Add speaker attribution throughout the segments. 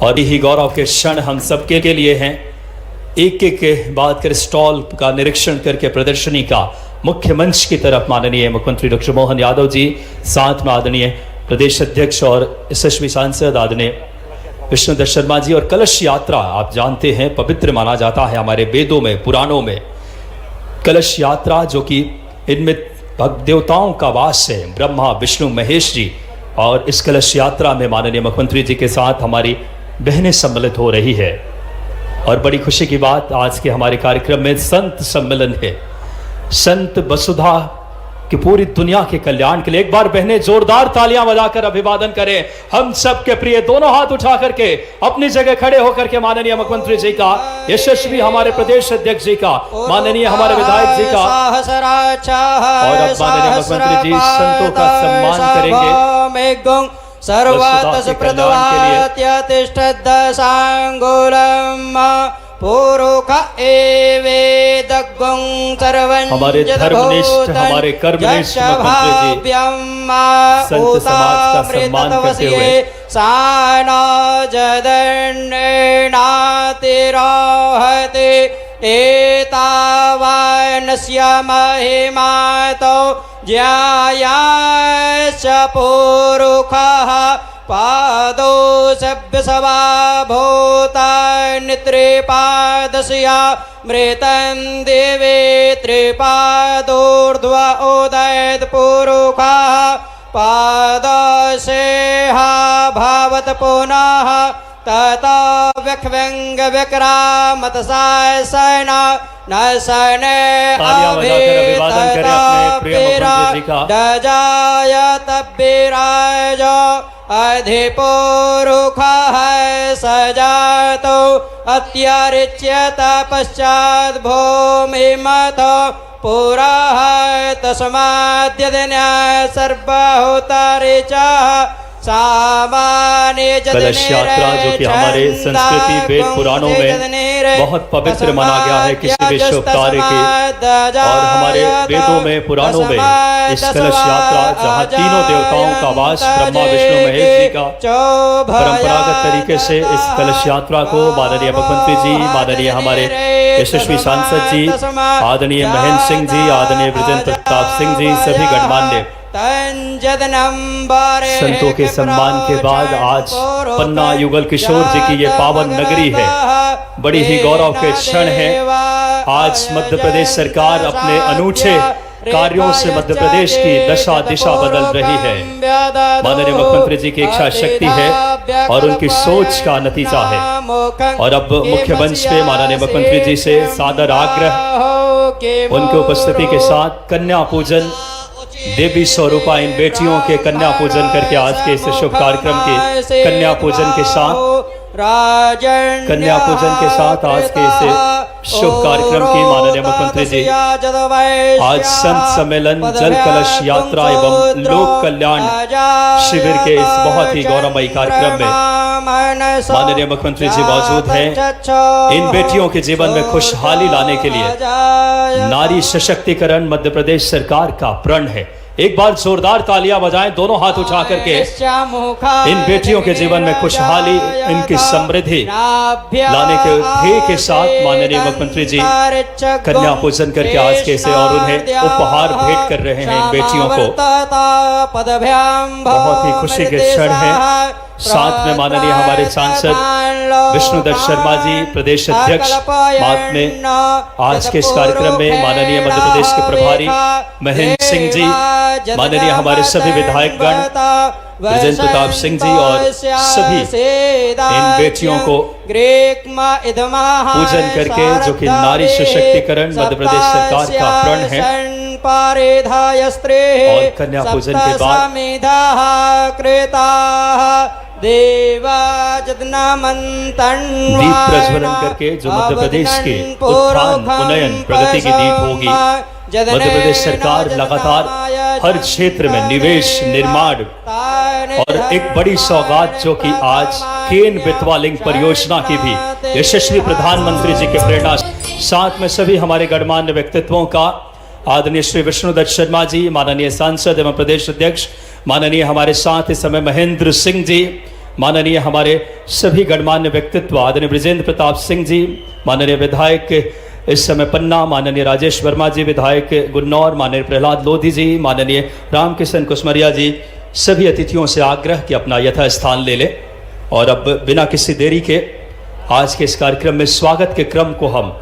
Speaker 1: और यही गौरव के क्षण हम सबके के लिए हैं। एक एक के बाद कर स्टॉल का निरीक्षण करके प्रदर्शनी का मुख्य मंच की तरफ माननीय मुख्यमंत्री डॉक्टर मोहन यादव जी, साथ में आदरणीय प्रदेश अध्यक्ष और यशस्वी सांसद आदरणीय विष्णुदत्त शर्मा जी। और कलश यात्रा आप जानते हैं पवित्र माना जाता है हमारे वेदों में, पुराणों में। कलश यात्रा जो कि इनमें भक्त देवताओं का वास है, ब्रह्मा विष्णु महेश जी। और इस कलश यात्रा में माननीय मुख्यमंत्री जी के साथ हमारी बहनें सम्मिलित हो रही है। और बड़ी खुशी की बात, आज के हमारे कार्यक्रम में संत सम्मेलन है। संत वसुधा कि पूरी दुनिया के कल्याण के लिए एक बार बहनें जोरदार तालियां बजाकर अभिवादन करें। हम सब के प्रिय दोनों हाथ उठा करके अपनी जगह खड़े होकर के माननीय मुख्यमंत्री जी का, यशस्वी हमारे प्रदेश अध्यक्ष जी का, माननीय हमारे विधायक जी का, और अब माननीय मुख्यमंत्री जी संतों का सम्मान करेंगे। हमारे धर्मनिष्ठ, हमारे कर्मनिष्ठ मुख्यमंत्री जी संत समाज का सम्मान करते हुए
Speaker 2: एतावानस्य महिमातो ज्यायाश्च पुरुषः पादो सभ्यसवा भूता त्रिपादस्या मृतं देवे त्रिपादोर्ध्व उदयत् पुरुषः पादसेहा भवत पुनः ततो व्यक्व्यंग विक्रामत सासना न सने दजायत विराज अधिपुरुषः सजातो अत्यरिच्यत पश्चात् भूमिमथ पुरः तस्माद्यदिना सर्वहुतारे च
Speaker 1: कलश यात्रा जो कि हमारे संस्कृति वेद पुराणों में बहुत पवित्र माना गया है किसी विश्व कार्य के। और हमारे वेदों में, पुराणों में इस कलश यात्रा जहाँ तीनों देवताओं का वास ब्रह्मा विष्णु महेश जी का, परंपरागत तरीके से इस कलश यात्रा को माननीय मुख्यमंत्री जी, माननीय हमारे यशस्वी सांसद जी, आदरणीय महेंद्र सिंह जी, आदरणीय ब्रजेंद्र प्रताप सिंह जी, सभी गणमान्य संतों के सम्मान के बाद आज पन्ना युगल किशोर जी की ये पावन नगरी है। बड़ी ही गौरव के क्षण है। आज मध्य प्रदेश सरकार अपने अनूठे कार्यों से मध्य प्रदेश की दशा दिशा बदल रही है। माननीय मुख्यमंत्री जी की इच्छा शक्ति है और उनकी सोच का नतीजा है। और अब मुख्य मंच पे माननीय मुख्यमंत्री जी से सादर आग्रह, उनकी उपस्थिति के साथ कन्या पूजन, देवी स्वरूपा इन बेटियों के कन्या पूजन करके आज के इस शुभ कार्यक्रम के कन्या पूजन के साथ आज के इस शुभ कार्यक्रम की माननीय मुख्यमंत्री जी आज संत सम्मेलन, जल कलश यात्रा एवं लोक कल्याण शिविर के इस बहुत ही गौरवमयी कार्यक्रम में माननीय मुख्यमंत्री जी मौजूद हैं। इन बेटियों के जीवन में खुशहाली लाने के लिए नारी सशक्तिकरण मध्य प्रदेश सरकार का प्रण है। एक बार जोरदार तालियां बजाएं, दोनों हाथ उठा करके। इन बेटियों के जीवन में खुशहाली, इनकी समृद्धि लाने के ध्येय के साथ माननीय मुख्यमंत्री जी कन्या पूजन करके आज के से और उन्हें उपहार भेंट कर रहे हैं। इन बेटियों को बहुत ही खुशी के क्षण है। साथ में माननीय हमारे सांसद विष्णुदत्त शर्मा जी, प्रदेश अध्यक्ष, साथ में आज के इस कार्यक्रम में माननीय मध्य प्रदेश के प्रभारी महेंद्र सिंह जी, माननीय हमारे सभी विधायकगण, ब्रजेंद्र प्रताप सिंह जी और सभी इन बेटियों को पूजन करके, जो कि नारी सशक्तिकरण मध्य प्रदेश सरकार का प्रण है। और कन्या पूजन के बाद दीप प्रज्वलन करके जो मध्य प्रदेश के उत्थान, उन्नयन, प्रगति की दीप होगी। मध्य प्रदेश सरकार लगातार हर क्षेत्र में निवेश, निर्माण और एक बड़ी सौगात जो कि आज केन बेतवा लिंक परियोजना की भी यशस्वी प्रधानमंत्री जी के प्रेरणा, साथ में सभी हमारे गणमान्य व्यक्तित्वों का, आदरणीय श्री विष्णुदत्त शर्मा जी, माननीय सांसद एवं प्रदेश अध्यक्ष, माननीय हमारे साथ इस समय महेंद्र सिंह जी, माननीय हमारे सभी गणमान्य व्यक्तित्व आदरणीय बृजेंद्र प्रताप सिंह जी, माननीय विधायक इस समय पन्ना, माननीय राजेश वर्मा जी विधायक गुन्नौर, माननीय प्रहलाद लोधी जी, माननीय रामकिशन कुसमरिया जी, सभी अतिथियों से आग्रह कि अपना यथास्थान ले लें। और अब बिना किसी देरी के आज के इस कार्यक्रम में स्वागत के क्रम को हम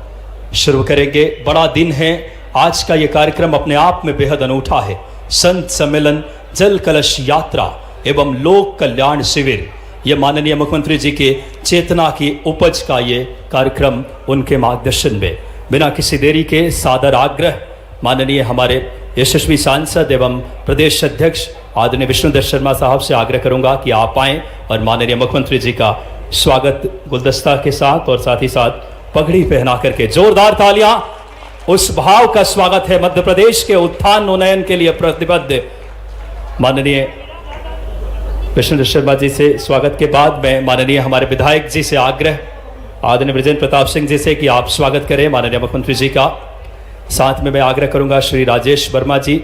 Speaker 1: शुरू करेंगे। बड़ा दिन है आज का, ये कार्यक्रम अपने आप में बेहद अनूठा है। संत सम्मेलन, जल कलश यात्रा एवं लोक कल्याण शिविर, ये माननीय मुख्यमंत्री जी के चेतना की उपज का ये कार्यक्रम उनके मार्गदर्शन में बिना किसी देरी के सादर आग्रह माननीय हमारे यशस्वी सांसद एवं प्रदेश अध्यक्ष आदरणीय विष्णुदत्त शर्मा साहब से आग्रह करूंगा कि आप आएं और माननीय मुख्यमंत्री जी का स्वागत गुलदस्ता के साथ और साथ ही साथ पगड़ी पहना करके जोरदार तालियां। उस भाव का स्वागत है मध्य प्रदेश के उत्थान उन्नयन के लिए प्रतिबद्ध माननीय विष्णुदत्त शर्मा जी से स्वागत के बाद मैं माननीय हमारे विधायक जी से आग्रह आदरणीय बृजेंद्र प्रताप सिंह जी से कि आप स्वागत करें माननीय मुख्यमंत्री जी का। साथ में मैं आग्रह करूंगा श्री राजेश वर्मा जी,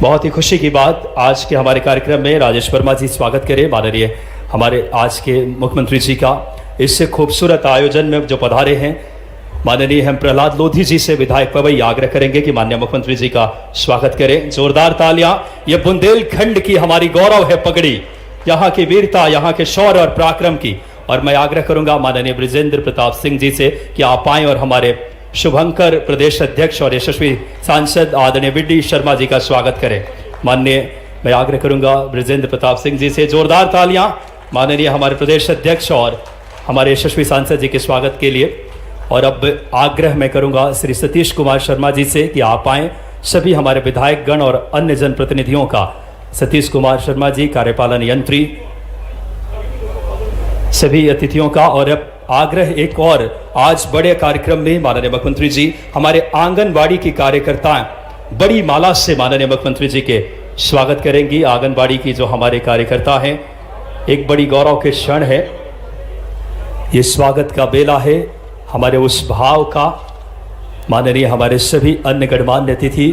Speaker 1: बहुत ही खुशी की बात आज के हमारे कार्यक्रम में राजेश वर्मा जी स्वागत करें माननीय हमारे आज के मुख्यमंत्री जी का। इससे खूबसूरत आयोजन में जो पधारे हैं माननीय हम प्रहलाद लोधी जी से विधायक पवई आग्रह करेंगे कि माननीय मुख्यमंत्री जी का स्वागत करें। जोरदार तालियां। ये बुंदेलखंड की हमारी गौरव है पगड़ी, यहाँ की वीरता, यहाँ के शौर्य और पराक्रम की। और मैं आग्रह करूंगा माननीय बृजेंद्र प्रताप सिंह जी से कि आप आएं और हमारे शुभंकर प्रदेश अध्यक्ष और यशस्वी सांसद आदरणीय वी.डी. शर्मा जी का स्वागत करें। माननीय मैं आग्रह करूंगा बृजेंद्र प्रताप सिंह जी से जोरदार तालियां माननीय हमारे प्रदेश अध्यक्ष और हमारे यशस्वी सांसद जी के स्वागत के लिए। और अब आग्रह मैं करूंगा श्री सतीश कुमार शर्मा जी से कि आप आएं, सभी हमारे विधायक गण और अन्य जनप्रतिनिधियों का, सतीश कुमार शर्मा जी कार्यपालन यंत्री, सभी अतिथियों का। और अब आग्रह एक और, आज बड़े कार्यक्रम में माननीय मुख्यमंत्री जी हमारे आंगनबाड़ी की कार्यकर्ताएं बड़ी माला से माननीय मुख्यमंत्री जी के स्वागत करेंगी। आंगनबाड़ी की जो हमारे कार्यकर्ता हैं, एक बड़ी गौरव के क्षण है, ये स्वागत का बेला है हमारे उस भाव का। माननीय हमारे सभी अन्य गणमान्य अतिथि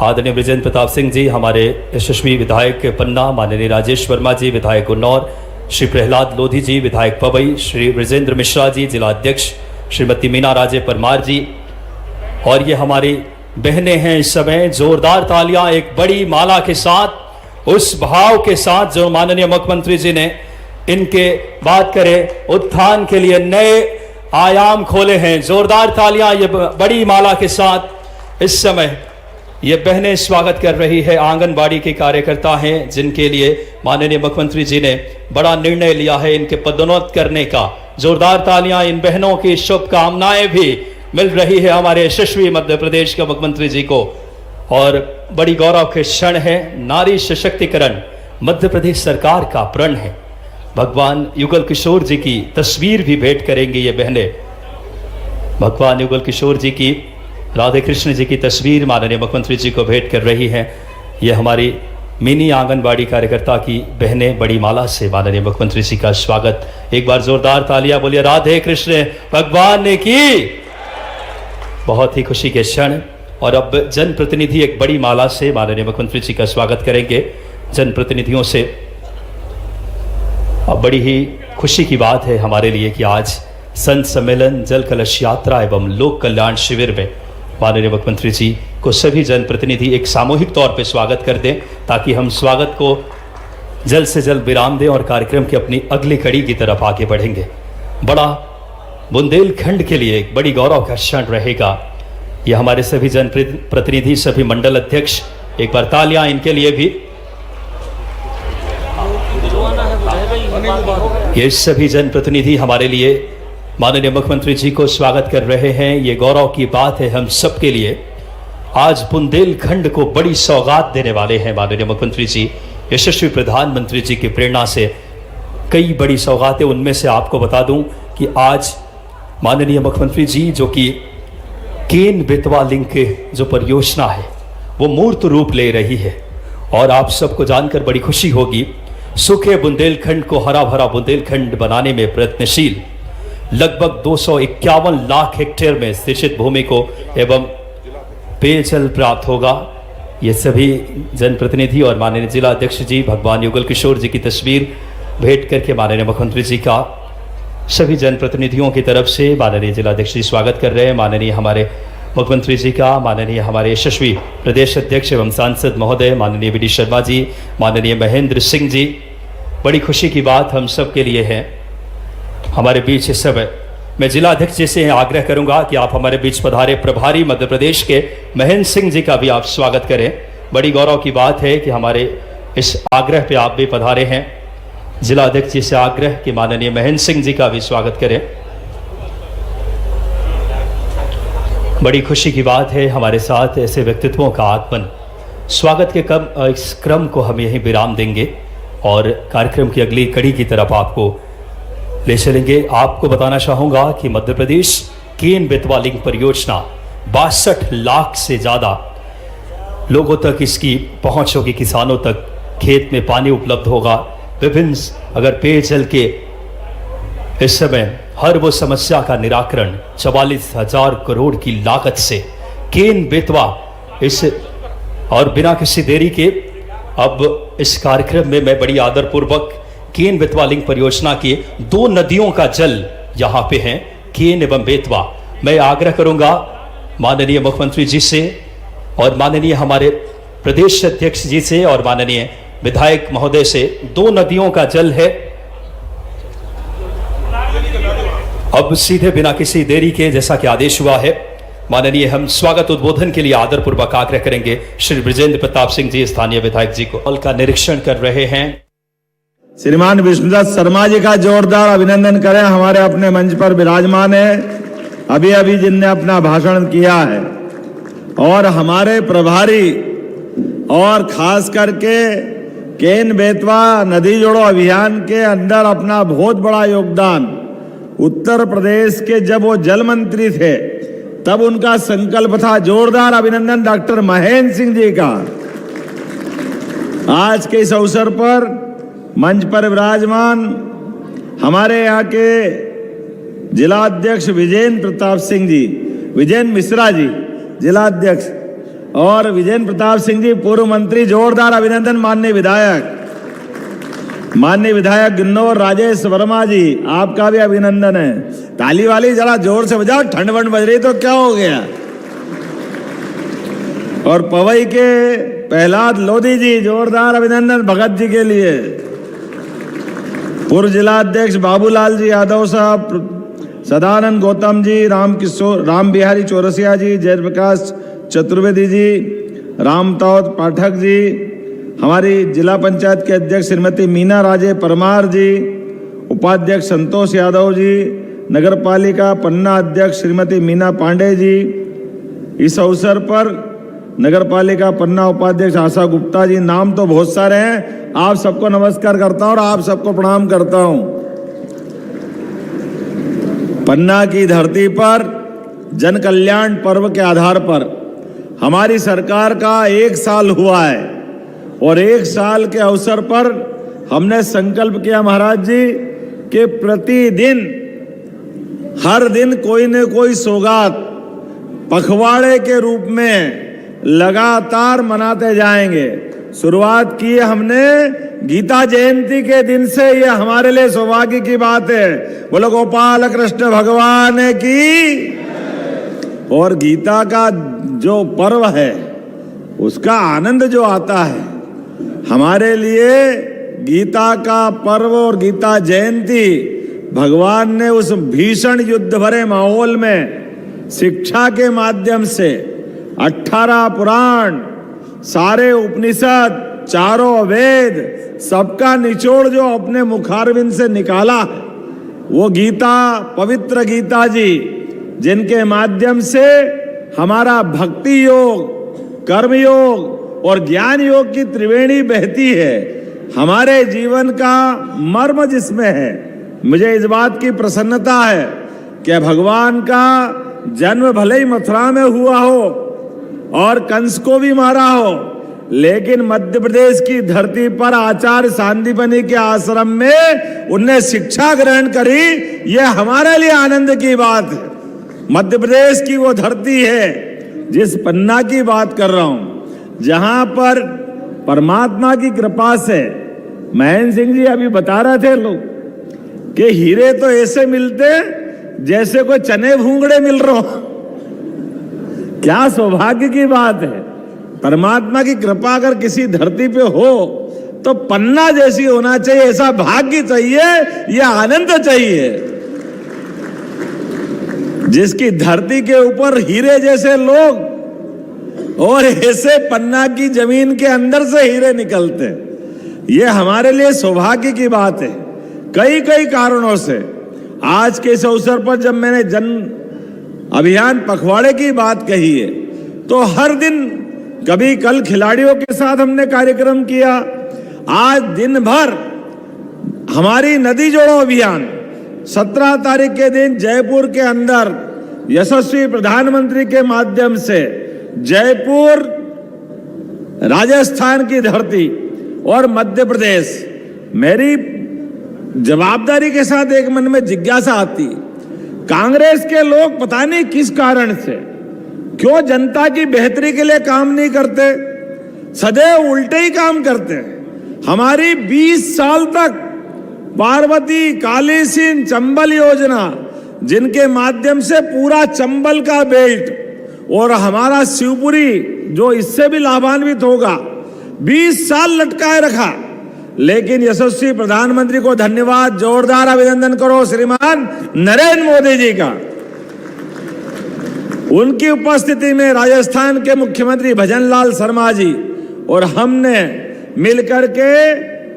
Speaker 1: आदरणीय बृजेंद्र प्रताप सिंह जी, हमारे यशस्वी विधायक पन्ना, माननीय राजेश वर्मा जी विधायक गुन्नौर, श्री प्रहलाद लोधी जी विधायक पवई, श्री ब्रजेंद्र मिश्रा जी जिला अध्यक्ष, श्रीमती मीना राजे परमार जी, और ये हमारी बहनें हैं इस समय। जोरदार तालियां एक बड़ी माला के साथ, उस भाव के साथ जो माननीय मुख्यमंत्री जी ने इनके बात करें उत्थान के लिए नए आयाम खोले हैं। जोरदार तालियां ये बड़ी माला के साथ इस समय ये बहनें स्वागत कर रही है। आंगनबाड़ी के कार्यकर्ता हैं जिनके लिए माननीय मुख्यमंत्री जी ने बड़ा निर्णय लिया है इनके पदोन्नत करने का। जोरदार तालियां इन बहनों की शुभकामनाएं भी मिल रही है हमारे यशस्वी मध्य प्रदेश के मुख्यमंत्री जी को। और बड़ी गौरव के क्षण है, नारी सशक्तिकरण मध्य प्रदेश सरकार का प्रण है। भगवान युगल किशोर जी की तस्वीर भी भेंट करेंगे ये बहनें। भगवान युगल किशोर जी की, राधे कृष्ण जी की तस्वीर माननीय मुख्यमंत्री जी को भेंट कर रही हैं। ये हमारी मिनी आंगनबाड़ी कार्यकर्ता की बहनें बड़ी माला से माननीय मुख्यमंत्री जी का स्वागत। एक बार जोरदार तालियां बोलिए राधे कृष्ण भगवान ने की। बहुत ही खुशी के क्षण। और अब जनप्रतिनिधि एक बड़ी माला से माननीय मुख्यमंत्री जी का स्वागत करेंगे। जनप्रतिनिधियों से अब बड़ी ही खुशी की बात है हमारे लिए कि आज संत सम्मेलन, जल कलश यात्रा एवं लोक कल्याण शिविर में माननीय मुख्यमंत्री जी को सभी जनप्रतिनिधि एक सामूहिक तौर पे स्वागत कर दें, ताकि हम स्वागत को जल्द से जल्द विराम दें और कार्यक्रम की अपनी अगली कड़ी की तरफ आगे बढ़ेंगे। बड़ा बुंदेलखंड के लिए एक बड़ी गौरव का क्षण रहेगा। ये हमारे सभी जनप्रतिनिधि, सभी मंडल अध्यक्ष, एक बार तालियां इनके लिए भी। ये सभी जनप्रतिनिधि हमारे लिए माननीय मुख्यमंत्री जी को स्वागत कर रहे हैं। ये गौरव की बात है हम सबके लिए। आज बुंदेलखंड को बड़ी सौगात देने वाले हैं माननीय मुख्यमंत्री जी। यशस्वी प्रधानमंत्री जी की प्रेरणा से कई बड़ी सौगातें, उनमें से आपको बता दूं कि आज माननीय मुख्यमंत्री जी जो कि केन बेतवा लिंक जो परियोजना है वो मूर्त रूप ले रही है। और आप सबको जानकर बड़ी खुशी होगी, सूखे बुंदेलखंड को हरा भरा बुंदेलखंड बनाने में प्रयत्नशील लगभग 251 लाख हेक्टेयर में स्थित भूमि को एवं पेयजल प्राप्त होगा। ये सभी जनप्रतिनिधि और माननीय जिला अध्यक्ष जी भगवान युगल किशोर जी की तस्वीर भेंट करके माननीय मुख्यमंत्री जी का सभी जनप्रतिनिधियों की तरफ से माननीय जिला अध्यक्ष जी स्वागत कर रहे हैं। माननीय हमारे मुख्यमंत्री जी का, माननीय हमारे यशस्वी प्रदेश अध्यक्ष एवं सांसद महोदय माननीय वी डी शर्मा जी, माननीय महेंद्र सिंह जी, बड़ी खुशी की बात हम सब के लिए है हमारे बीच इस समय। मैं जिला अध्यक्ष जी से आग्रह करूंगा कि आप हमारे बीच पधारे प्रभारी मध्य प्रदेश के महेंद्र सिंह जी का भी आप स्वागत करें। बड़ी गौरव की बात है कि हमारे इस आग्रह पे आप भी पधारे हैं। जिला अध्यक्ष जी से आग्रह कि माननीय महेंद्र सिंह जी का भी स्वागत करें। बड़ी खुशी की बात है हमारे साथ ऐसे व्यक्तित्वों का आगमन। स्वागत के इस क्रम को हम यहीं विराम देंगे और कार्यक्रम की अगली कड़ी की तरफ आपको ले चलेंगे। आपको बताना चाहूँगा कि मध्य प्रदेश केन बेतवा लिंक परियोजना 62 लाख से ज़्यादा लोगों तक इसकी पहुँच होगी, किसानों तक खेत में पानी उपलब्ध होगा। विभिन्न अगर पेयजल के इस समय हर वो समस्या का निराकरण 44,000 करोड़ की लागत से केन बेतवा इस और बिना किसी देरी के अब इस कार्यक्रम में मैं बड़ी आदरपूर्वक केन बेतवा लिंक परियोजना की 2 नदियों का जल यहाँ पे है, केन एवं बेतवा। मैं आग्रह करूंगा माननीय मुख्यमंत्री जी से और माननीय हमारे प्रदेश अध्यक्ष जी से और माननीय विधायक महोदय से, 2 नदियों का जल है। अब सीधे बिना किसी देरी के जैसा कि आदेश हुआ है माननीय हम स्वागत उद्बोधन के लिए आदरपूर्वक आग्रह करेंगे श्री बृजेंद्र प्रताप सिंह जी स्थानीय विधायक जी को हॉल का निरीक्षण कर रहे हैं।
Speaker 3: श्रीमान विष्णुदत्त शर्मा जी का जोरदार अभिनंदन करें। हमारे अपने मंच पर विराजमान है, अभी अभी जिनने अपना भाषण किया है, और हमारे प्रभारी और खास करके केन बेतवा नदी जोड़ो अभियान के अंदर अपना बहुत बड़ा योगदान, उत्तर प्रदेश के जब वो जल मंत्री थे तब उनका संकल्प था। जोरदार अभिनंदन डॉक्टर महेंद्र सिंह जी का। आज के इस अवसर पर मंच पर विराजमान हमारे यहाँ के जिला अध्यक्ष विजेंद्र प्रताप सिंह जी, विजेंद्र मिश्रा जी जिला अध्यक्ष, और विजेंद्र प्रताप सिंह जी पूर्व मंत्री। जोरदार अभिनंदन माननीय विधायक गिन्नौर राजेश वर्मा जी, आपका भी अभिनंदन है। ताली वाली जरा जोर से बजाओ, ठंड वंड बज रही तो क्या हो गया। और पवई के प्रहलाद लोधी जी, जोरदार अभिनंदन भगत जी के लिए। पूर्व जिला अध्यक्ष बाबूलाल जी यादव साहब, सदानंद गौतम जी, राम बिहारी चौरसिया जी, जयप्रकाश चतुर्वेदी जी, रामतावत पाठक जी, हमारी जिला पंचायत के अध्यक्ष श्रीमती मीना राजे परमार जी, उपाध्यक्ष संतोष यादव जी, नगर पालिका पन्ना अध्यक्ष श्रीमती मीना पांडे जी। इस अवसर पर नगर पालिका पन्ना उपाध्यक्ष आशा गुप्ता जी, नाम तो बहुत सारे हैं। आप सबको नमस्कार करता हूं और आप सबको प्रणाम करता हूं। पन्ना की धरती पर जन कल्याण पर्व के आधार पर हमारी सरकार का 1 साल हुआ है और 1 साल के अवसर पर हमने संकल्प किया महाराज जी कि प्रतिदिन हर दिन कोई न कोई सौगात पखवाड़े के रूप में लगातार मनाते जाएंगे। शुरुआत की है हमने गीता जयंती के दिन से। ये हमारे लिए सौभाग्य की बात है। बोलो गोपाल कृष्ण भगवान की। और गीता का जो पर्व है उसका आनंद जो आता है हमारे लिए, गीता का पर्व और गीता जयंती भगवान ने उस भीषण युद्ध भरे माहौल में शिक्षा के माध्यम से 18 पुराण, सारे उपनिषद, चारों वेद, सबका निचोड़ जो अपने मुखारविंद से निकाला, वो गीता, पवित्र गीता जी, जिनके माध्यम से हमारा भक्ति योग, कर्म योग और ज्ञान योग की त्रिवेणी बहती है। हमारे जीवन का मर्म जिसमें है। मुझे इस बात की प्रसन्नता है कि भगवान का जन्म भले ही मथुरा में हुआ हो और कंस को भी मारा हो, लेकिन मध्य प्रदेश की धरती पर आचार्य सांदीपनि के आश्रम में उनने शिक्षा ग्रहण करी। यह हमारे लिए आनंद की बात है। मध्य प्रदेश की वो धरती है जिस पन्ना की बात कर रहा हूं। जहां पर परमात्मा की कृपा से, महेंद्र सिंह जी अभी बता रहे थे लोग कि हीरे तो ऐसे मिलते जैसे कोई चने भूंगड़े मिल रहे हो। क्या सौभाग्य की बात है। परमात्मा की कृपा अगर किसी धरती पे हो तो पन्ना जैसी होना चाहिए, ऐसा भाग्य चाहिए, यह आनंद चाहिए। जिसकी धरती के ऊपर हीरे जैसे लोग और ऐसे पन्ना की जमीन के अंदर से हीरे निकलते, ये हमारे लिए सौभाग्य की बात है। कई कई कारणों से आज के इस अवसर पर जब मैंने जन अभियान पखवाड़े की बात कही है तो हर दिन, कभी कल खिलाड़ियों के साथ हमने कार्यक्रम किया, आज दिन भर हमारी नदी जोड़ो अभियान 17 तारीख के दिन जयपुर के अंदर यशस्वी प्रधानमंत्री के माध्यम से जयपुर, राजस्थान की धरती और मध्य प्रदेश, मेरी जवाबदारी के साथ एक मन में जिज्ञासा आती, कांग्रेस के लोग पता नहीं किस कारण से क्यों जनता की बेहतरी के लिए काम नहीं करते, सदैव उल्टे ही काम करते हैं। हमारी 20 साल तक पार्वती, काली सिंध, चंबल योजना, जिनके माध्यम से पूरा चंबल का बेल्ट और हमारा शिवपुरी जो इससे भी लाभान्वित होगा, 20 साल लटकाए रखा। लेकिन यशस्वी प्रधानमंत्री को धन्यवाद, जोरदार अभिनंदन करो श्रीमान नरेंद्र मोदी जी का। उनकी उपस्थिति में राजस्थान के मुख्यमंत्री भजनलाल शर्मा जी और हमने मिलकर के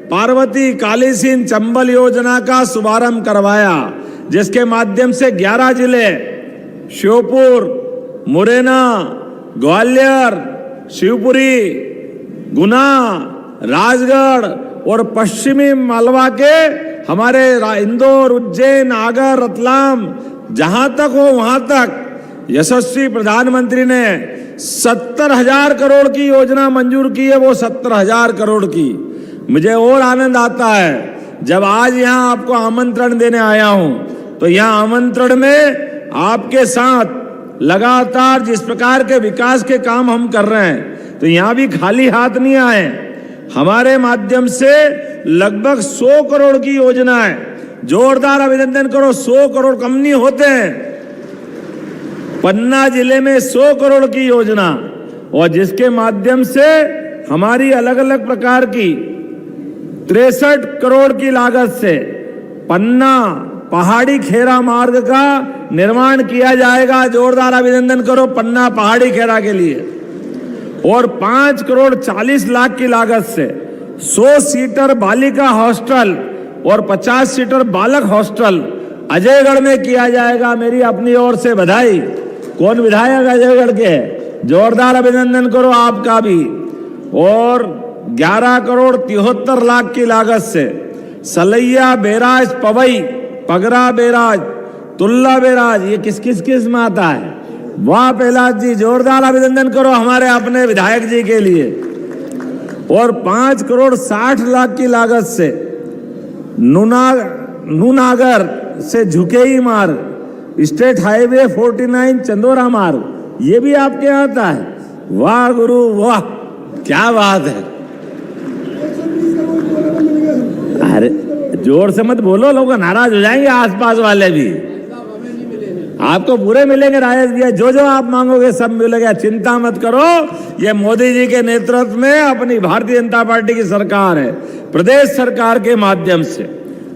Speaker 3: पार्वती, काली सिंध, चंबल योजना का शुभारंभ करवाया, जिसके माध्यम से 11 जिले श्योपुर, मुरैना, ग्वालियर, शिवपुरी, गुना, राजगढ़ और पश्चिमी मालवा के हमारे इंदौर, उज्जैन, आगर, रतलाम, जहां तक हो वहां तक यशस्वी प्रधानमंत्री ने 70,000 करोड़ की योजना मंजूर की है। वो 70,000 करोड़ की मुझे और आनंद आता है जब आज यहां आपको आमंत्रण देने आया हूं, तो यहां आमंत्रण में आपके साथ लगातार जिस प्रकार के विकास के काम हम कर रहे हैं, तो यहां भी खाली हाथ नहीं आए। हमारे माध्यम से लगभग 100 करोड़ की योजना है। जोरदार अभिनंदन करो, 100 करोड़ कम नहीं होते हैं। पन्ना जिले में 100 करोड़ की योजना, और जिसके माध्यम से हमारी अलग अलग प्रकार की 63 करोड़ की लागत से पन्ना पहाड़ी खेरा मार्ग का निर्माण किया जाएगा। जोरदार अभिनंदन करो पन्ना पहाड़ी खेरा के लिए। और 5 करोड़ 40 लाख की लागत से 100 सीटर बालिका हॉस्टल और 50 सीटर बालक हॉस्टल अजयगढ़ में किया जाएगा। मेरी अपनी ओर से बधाई। कौन विधायक अजयगढ़ के? जोरदार अभिनंदन करो आपका भी। और 11 करोड़ 73 लाख की लागत से Salaiya barrage, Pawai, Pagra barrage, Tulla barrage, ये किस में आता है? वाह प्रहलाद जी, जोरदार अभिनंदन करो हमारे अपने विधायक जी के लिए। और 5 करोड़ 60 लाख की लागत से नूनागर से झुकेई मार्ग, स्टेट हाईवे 49 चंदोरा मार्ग, ये भी आपके यहाँ आता है। वाह गुरु वाह, क्या बात है। अरे जोर से मत बोलो, लोग नाराज हो जाएंगे आसपास वाले भी। आपको पूरे मिलेंगे राजेश भैया, जो आप मांगोगे सब मिलेगा, चिंता मत करो। ये मोदी जी के नेतृत्व में अपनी भारतीय जनता पार्टी की सरकार है। प्रदेश सरकार के माध्यम से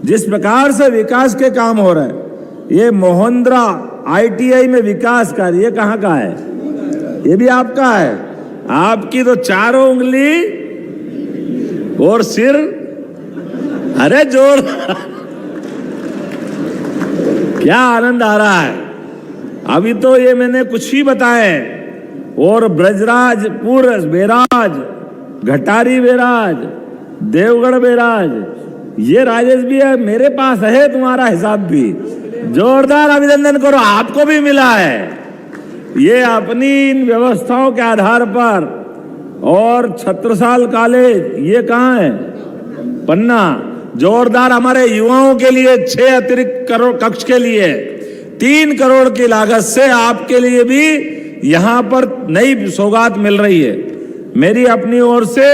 Speaker 3: जिस प्रकार से विकास के काम हो रहे हैं, ये मोहन्द्रा ITI में विकास कार्य, ये कहाँ का है? ये भी आपका है। आपकी तो चारों उंगली और सिर, अरे जोर क्या आनंद आ रहा है। अभी तो ये मैंने कुछ ही बताए। और ब्रजराजपुर बैराज, घटारी बैराज, देवगढ़ बैराज, ये राजेश भी है, मेरे पास है तुम्हारा हिसाब भी। जोरदार अभिनंदन करो, आपको भी मिला है। ये अपनी इन व्यवस्थाओं के आधार पर। और छत्रसाल कॉलेज, ये कहाँ है? पन्ना। जोरदार हमारे युवाओं के लिए 6 अतिरिक्त करोड़ कक्ष के लिए 3 करोड़ की लागत से आपके लिए भी यहां पर नई सौगात मिल रही है। मेरी अपनी ओर से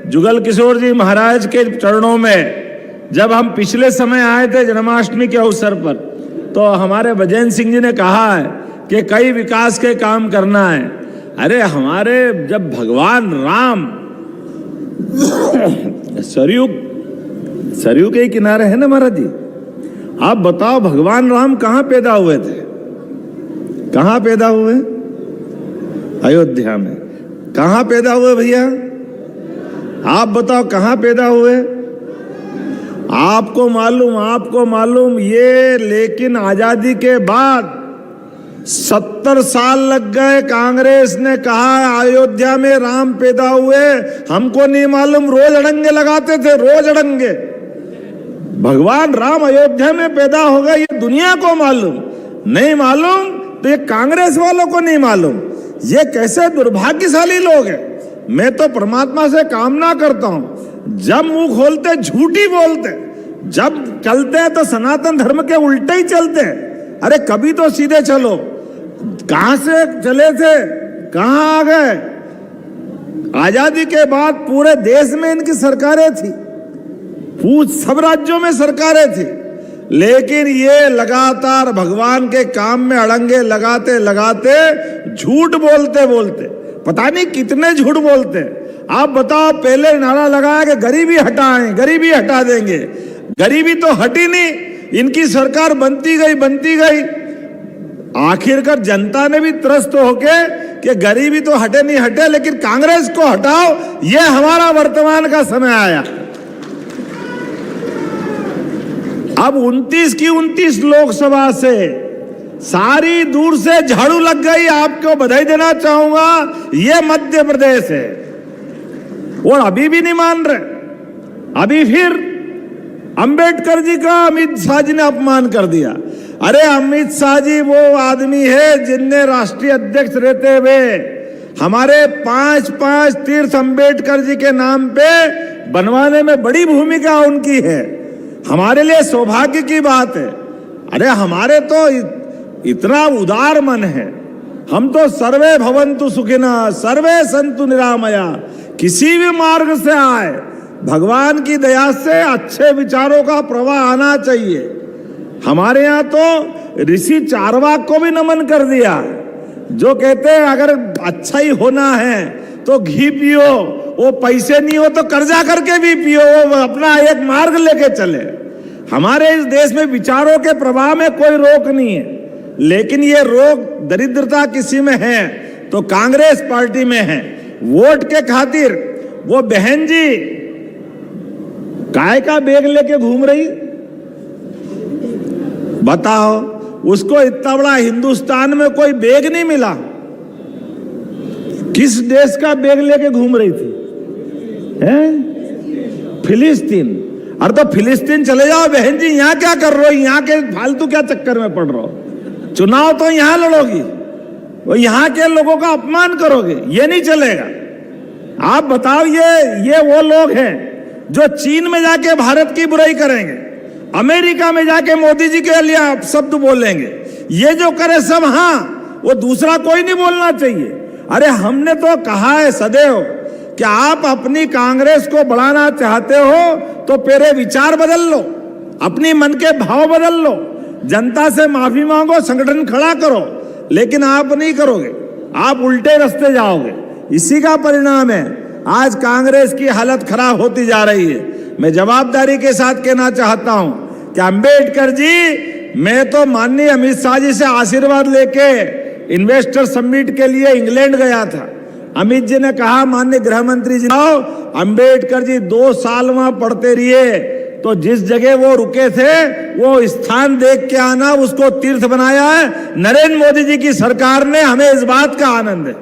Speaker 3: जुगल किशोर जी महाराज के चरणों में, जब हम पिछले समय आए थे जन्माष्टमी के अवसर पर, तो हमारे बजेंद्र सिंह जी ने कहा है कि कई विकास के काम करना है। अरे हमारे जब भगवान राम सरयू के ही किनारे है ना महाराज जी, आप बताओ भगवान राम कहाँ पैदा हुए थे? कहाँ पैदा हुए? अयोध्या में। कहाँ पैदा हुए भैया? आप बताओ कहाँ पैदा हुए? आपको मालूम ये, लेकिन आजादी के बाद 70 साल लग गए। कांग्रेस ने कहा अयोध्या में राम पैदा हुए, हमको नहीं मालूम, रोज अड़ंगे लगाते थे, रोज अड़ंगे। भगवान राम अयोध्या में पैदा हो गए, ये दुनिया को मालूम, नहीं मालूम तो ये कांग्रेस वालों को नहीं मालूम। ये कैसे दुर्भाग्यशाली लोग हैं। मैं तो परमात्मा से कामना करता हूं, जब मुंह खोलते झूठ ही बोलते, जब चलते हैं तो सनातन धर्म के उल्टे ही चलते हैं। अरे कभी तो सीधे चलो। कहां से चले थे, कहां आ गए? आजादी के बाद पूरे देश में इनकी सरकारें थी, सब राज्यों में सरकारें थी, लेकिन ये लगातार भगवान के काम में अड़ंगे लगाते लगाते झूठ बोलते पता नहीं कितने झूठ बोलते। आप बताओ, पहले नारा लगाया कि गरीबी हटाएं, गरीबी हटा देंगे, गरीबी तो हटी नहीं, इनकी सरकार बनती गई। आखिरकार जनता ने भी त्रस्त होके कि गरीबी तो हटे नहीं हटे, लेकिन कांग्रेस को हटाओ, ये हमारा वर्तमान का समय आया। अब 29 की 29 लोकसभा से सारी दूर से झाड़ू लग गई। आपको बधाई देना चाहूंगा, ये मध्य प्रदेश है। और अभी भी नहीं मान रहे। अभी फिर अंबेडकर जी का अमित शाह जी ने अपमान कर दिया। अरे अमित शाह जी वो आदमी है जिनने राष्ट्रीय अध्यक्ष रहते हुए हमारे 5 तीर्थ अंबेडकर जी के नाम पे बनवाने में बड़ी भूमिका उनकी है। हमारे लिए सौभाग्य की बात है। अरे हमारे तो इतना उदार मन है, हम तो सर्वे भवन्तु सुखिनः सर्वे सन्तु निरामया, किसी भी मार्ग से आए भगवान की दया से अच्छे विचारों का प्रवाह आना चाहिए। हमारे यहाँ तो ऋषि चारवाक को भी नमन कर दिया, जो कहते हैं अगर अच्छा ही होना है तो घी पियो, वो पैसे नहीं हो तो कर्जा करके भी पियो, वो अपना एक मार्ग लेके चले। हमारे इस देश में विचारों के प्रवाह में कोई रोक नहीं है, लेकिन ये रोक दरिद्रता किसी में है तो कांग्रेस पार्टी में है। वोट के खातिर वो बहन जी काय का बैग लेके घूम रही, बताओ। उसको इतना बड़ा हिंदुस्तान में कोई बैग नहीं मिला, किस देश का बैग लेके घूम रही थी? हैं? फिलिस्तीन। अरे तो फिलिस्तीन चले जाओ बहन जी, यहां क्या कर रहे हो? यहां के फालतू क्या चक्कर में पड़ रहे हो? चुनाव तो यहां लड़ोगी, वो यहां के लोगों का अपमान करोगे, ये नहीं चलेगा। आप बताओ, ये वो लोग हैं जो चीन में जाके भारत की बुराई करेंगे, अमेरिका में जाके मोदी जी के लिए शब्द बोलेंगे, ये जो करे सब हाँ, वो दूसरा कोई नहीं बोलना चाहिए। अरे हमने तो कहा है सदैव कि आप अपनी कांग्रेस को बढ़ाना चाहते हो तो पहले विचार बदल लो, अपनी मन के भाव बदल लो, जनता से माफी मांगो, संगठन खड़ा करो, लेकिन आप नहीं करोगे, आप उल्टे रास्ते जाओगे। इसी का परिणाम है आज कांग्रेस की हालत खराब होती जा रही है। मैं जवाबदारी के साथ कहना चाहता हूं कि अंबेडकर जी, मैं तो माननीय अमित शाह जी से आशीर्वाद लेके इन्वेस्टर समिट के लिए इंग्लैंड गया था। अमित जी ने कहा, माननीय गृह मंत्री जी, अंबेडकर जी 2 साल वहां पढ़ते रहिए, तो जिस जगह वो रुके थे वो स्थान देख के आना, उसको तीर्थ बनाया है नरेंद्र मोदी जी की सरकार ने। हमें इस बात का आनंद है।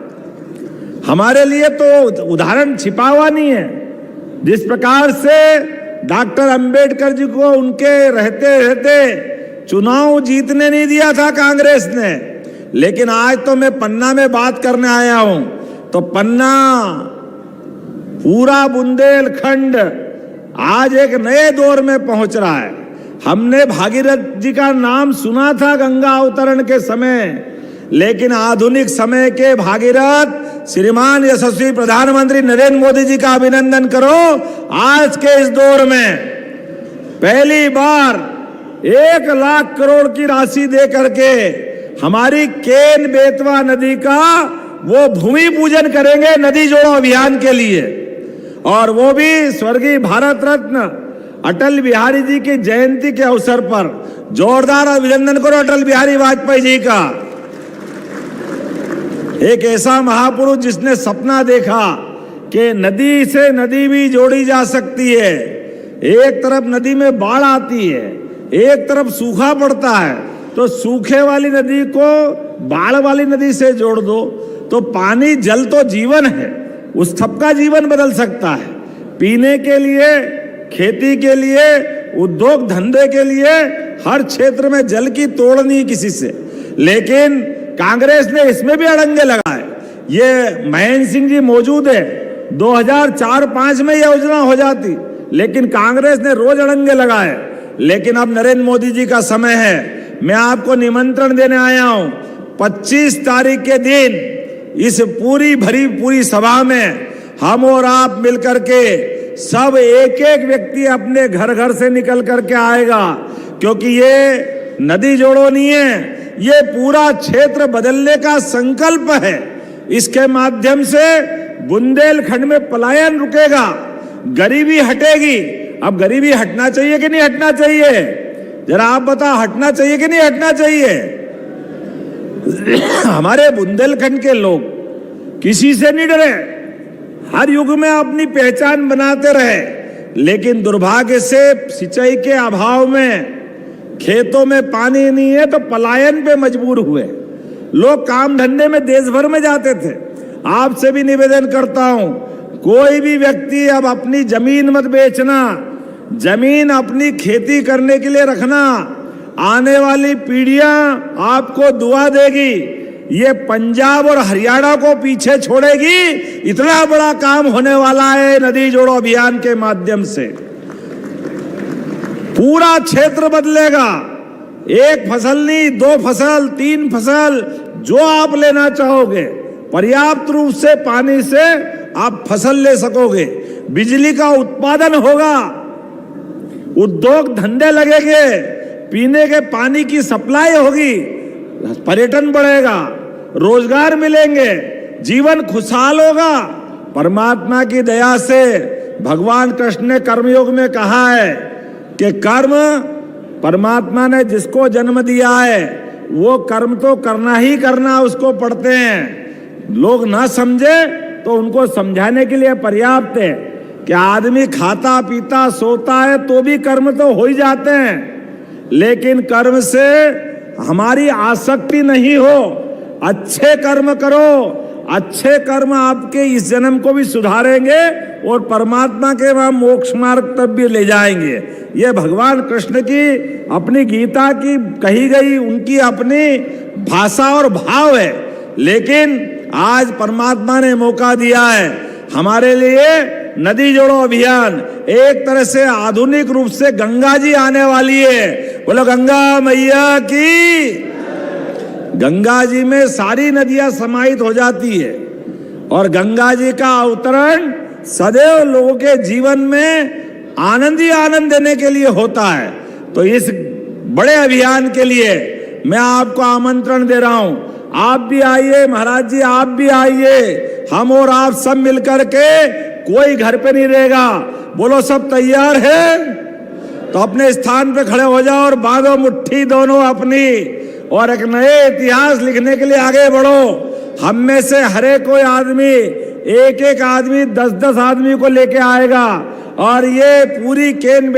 Speaker 3: हमारे लिए तो उदाहरण छिपा हुआ नहीं है। जिस प्रकार से डॉक्टर अंबेडकर जी को उनके रहते रहते चुनाव जीतने नहीं दिया था कांग्रेस ने, लेकिन आज तो मैं पन्ना में बात करने आया हूं, तो पन्ना पूरा बुंदेलखंड आज एक नए दौर में पहुंच रहा है। हमने भागीरथ जी का नाम सुना था गंगा अवतरण के समय, लेकिन आधुनिक समय के भागीरथ श्रीमान यशस्वी प्रधानमंत्री नरेंद्र मोदी जी का अभिनंदन करो। आज के इस दौर में पहली बार 1 लाख करोड़ की राशि दे करके हमारी केन बेतवा नदी का वो भूमि पूजन करेंगे नदी जोड़ो अभियान के लिए, और वो भी स्वर्गीय भारत रत्न अटल बिहारी जी की जयंती के अवसर पर। जोरदार अभिनंदन करो अटल बिहारी वाजपेयी जी का। एक ऐसा महापुरुष जिसने सपना देखा कि नदी से नदी भी जोड़ी जा सकती है। एक तरफ नदी में बाढ़ आती है, एक तरफ सूखा पड़ता है, तो सूखे वाली नदी को बाढ़ वाली नदी से जोड़ दो तो पानी जल तो जीवन है, उस सबका जीवन बदल सकता है। पीने के लिए, खेती के लिए, उद्योग धंधे के लिए, हर क्षेत्र में जल की तोड़ नहीं किसी से। लेकिन कांग्रेस ने इसमें भी अड़ंगे लगाए। ये महेंद्र सिंह जी मौजूद है, 2004-5 में यह योजना हो जाती, लेकिन कांग्रेस ने रोज अड़ंगे लगाए। लेकिन अब नरेंद्र मोदी जी का समय है। मैं आपको निमंत्रण देने आया हूं 25 तारीख के दिन इस पूरी सभा में हम और आप मिलकर के सब एक एक व्यक्ति अपने घर घर से निकल करके आएगा, क्योंकि ये नदी जोड़ो नहीं है, ये पूरा क्षेत्र बदलने का संकल्प है। इसके माध्यम से बुंदेलखंड में पलायन रुकेगा, गरीबी हटेगी। अब गरीबी हटना चाहिए कि नहीं हटना चाहिए? जरा आप बताओ, हटना चाहिए कि नहीं हटना चाहिए? हमारे बुंदेलखंड के लोग किसी से नहीं डरे, हर युग में अपनी पहचान बनाते रहे, लेकिन दुर्भाग्य से सिंचाई के अभाव में खेतों में पानी नहीं है तो पलायन पे मजबूर हुए। लोग काम धंधे में देश भर में जाते थे। आपसे भी निवेदन करता हूं, कोई भी व्यक्ति अब अपनी जमीन मत बेचना, जमीन अपनी खेती करने के लिए रखना। आने वाली पीढ़ियां आपको दुआ देगी, ये पंजाब और हरियाणा को पीछे छोड़ेगी। इतना बड़ा काम होने वाला है नदी जोड़ो अभियान के माध्यम से। पूरा क्षेत्र बदलेगा। 1 फसल नहीं, 2 फसल, 3 फसल, जो आप लेना चाहोगे, पर्याप्त रूप से पानी से आप फसल ले सकोगे। बिजली का उत्पादन होगा, उद्योग धंधे लगेंगे, पीने के पानी की सप्लाई होगी, पर्यटन बढ़ेगा, रोजगार मिलेंगे, जीवन खुशहाल होगा। परमात्मा की दया से भगवान कृष्ण ने कर्मयोग में कहा है कि कर्म, परमात्मा ने जिसको जन्म दिया है वो कर्म तो करना ही करना उसको पढ़ते हैं। लोग ना समझे तो उनको समझाने के लिए पर्याप्त है कि आदमी खाता पीता सोता है तो भी कर्म तो हो ही जाते हैं, लेकिन कर्म से हमारी आसक्ति नहीं हो। अच्छे कर्म करो, अच्छे कर्म आपके इस जन्म को भी सुधारेंगे और परमात्मा के वहां मोक्ष मार्ग तक भी ले जाएंगे। ये भगवान कृष्ण की अपनी गीता की कही गई उनकी अपनी भाषा और भाव है। लेकिन आज परमात्मा ने मौका दिया है हमारे लिए। नदी जोड़ो अभियान एक तरह से आधुनिक रूप से गंगा जी आने वाली है। बोलो गंगा मैया की। गंगा जी में सारी नदियां समाहित हो जाती है और गंगा जी का अवतरण सदैव लोगों के जीवन में आनंद ही आनंद देने के लिए होता है। तो इस बड़े अभियान के लिए मैं आपको आमंत्रण दे रहा हूं, आप भी आइए महाराज जी, आप भी आइए। हम और आप सब मिलकर के, कोई घर पे नहीं रहेगा। बोलो सब तैयार है? तो अपने स्थान पे खड़े हो जाओ और बांधो मुट्ठी दोनों अपनी, और एक नए इतिहास लिखने के लिए आगे बढ़ो। हम में से हरे कोई आदमी, एक एक आदमी 10-10 आदमी को लेके आएगा और ये पूरी केन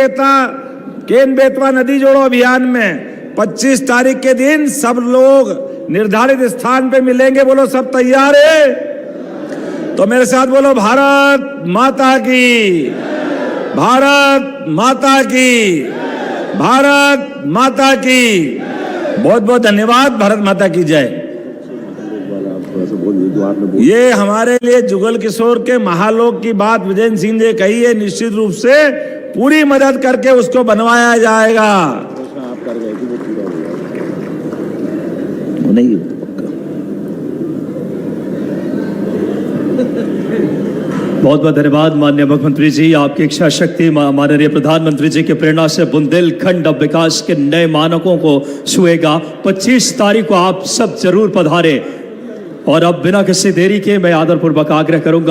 Speaker 3: बेतवा नदी जोड़ो अभियान में 25 तारीख के दिन सब लोग निर्धारित स्थान पे मिलेंगे। बोलो सब तैयार है? तो मेरे साथ बोलो भारत माता की, भारत माता की, भारत माता की। बहुत बहुत धन्यवाद। भारत माता की जय। ये हमारे लिए जुगल किशोर के महालोक की बात विजय सिंह ने कही है, निश्चित रूप से पूरी मदद करके उसको बनवाया जाएगा। नहीं
Speaker 1: बहुत बहुत धन्यवाद माननीय मुख्यमंत्री जी, आपकी इच्छा शक्ति माननीय प्रधानमंत्री जी की प्रेरणा से बुंदेलखंड अब विकास के नए मानकों को छुएगा। 25 तारीख को आप सब जरूर पधारे। और अब बिना किसी देरी के मैं आदरपूर्वक आग्रह करूंगा